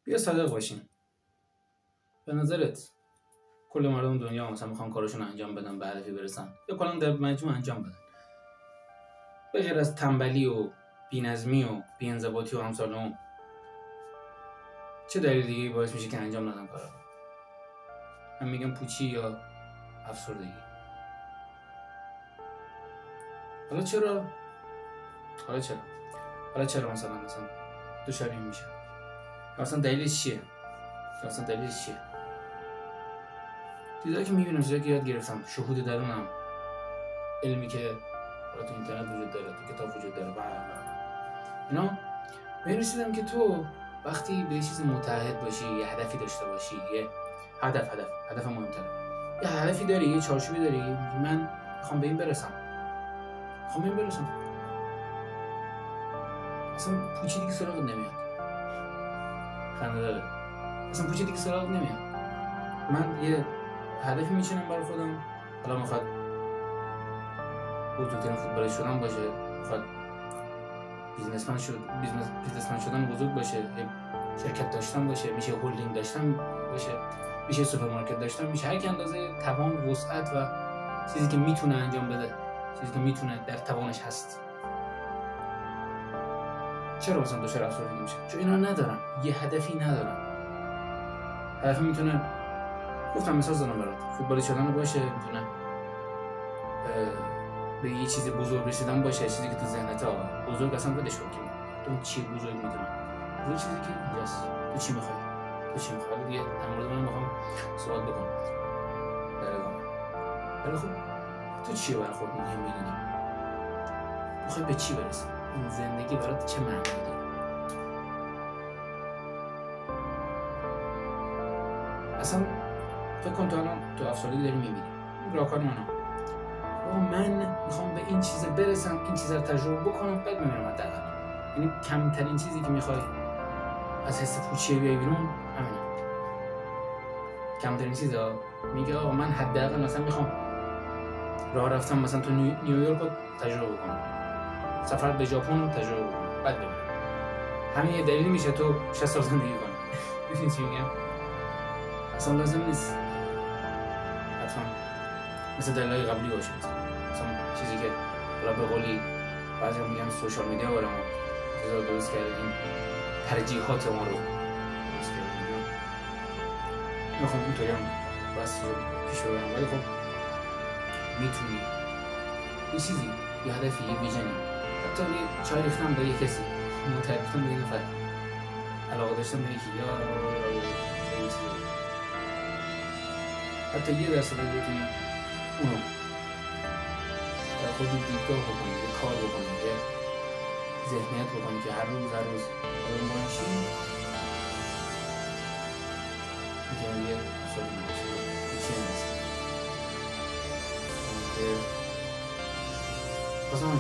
بیا صادق باشیم. به نظرت کل مردم دنیا مثلا میخوان کارشون انجام بدن، به هدفی برسن، یا کلا در مجموع انجام بدن، به غیر از تنبلی و بی‌نظمی و بی‌انضباطی و امثال اون، چه دلیل دیگه باعث میشه که انجام ندن کارا؟ من میگم پوچی یا افسردگی. حالا چرا مثلا دچار این میشه؟ مثلا دلیلش چیه؟ چیزایی که میبینم، چیزایی که یاد گرفتم، شهود درونم، علمی که تو اینترنت وجود داره، تو کتاب وجود داره، اینا، به این رسیدم که تو وقتی به یه چیز متعهد باشی، یه هدفی داشته باشی، یه هدف مهمتره، یه هدفی داری، یه چارچوبی داری، من میخوام به این برسم، اصلا پوچی دیگه سراغت نمیاد. خنده داره، اصلا پوچی دیگه سراغت نمیاد. من یه هدفی میچینم برای خودم، حالا میخواد بزرگترین فوتبالیست شدن باشه، میخواد بیزنسمن شدن بزرگ باشه، شرکت داشتن باشه، میشه هولدینگ داشتن باشه، میشه سوپرمارکت داشتن، میشه هر که اندازه توان، وسعت و چیزی که میتونه انجام بده، چیزی که میتونه در توانش هست. چرا مثلا دچار افسردگی میشه؟ چون اینا ندارم، یه هدفی ندارم. هدفی میتونه، گفتم مثال زدم برات، فوتبالیست شدن باشه، میتونه به یه چیز بزرگ رسیدن باشه، چیزی که تو ذهنت بزرگ اصلا بدش کن. تو چی بزرگ میدونی؟ بزرگ چیزی که اینجاست. تو چی میخوای دیگه؟ در مورد من میخوام سوال بکنم در ادامه. ولی خب تو چی برای خودت مهم میدونی؟ میخوای به چی برسی؟ این زندگی برات چه معنی داره؟ اصلا فکر کن تو الان تو افسردگی داری میبینی راهکار من میخوام به این چیز برسم، این چیز رو تجربه بکنم، بعد میمیرم حداقل. یعنی کمترین چیزی که میخوای از حس پوچی بیای بیرون همینه. کمترین چیزا میگه آقا من حداقل مثلا میخوام راه رفتم مثلا تو نیویورک رو تجربه بکنم، سفر به ژاپن رو تجربه بکنم، بعد بمیرم. همین یه دلیلی میشه تو 60 سال زندگی کنی. ببین چی میگم؟ اصلا لازم نیست حتما مثل دلایل قبلی باشه. مثلا چیزی که حالا به قولی بعضیا میگن سوشال میدیا برام چیزا درست کرده، این ترجیحات ما رو درست کرده. میخوام اینطوری هم بس رو پیش ببرم، ولی خب میتونی یه چیزی، یه هدفی، یه ویژنی، حتی یه چای ریختن با یه کسی، معترف کردن با یه نفر، علاقه داشتن به یکی، یا این چیزی، حتی یه درصد رو بتونی اونو در خودت دیدگاه بکنی، یه کار بکنی، یه ذهنیت بکنی که هر روز آدم باشی، میتونی یه صورت نباشه چی هست. بازم هم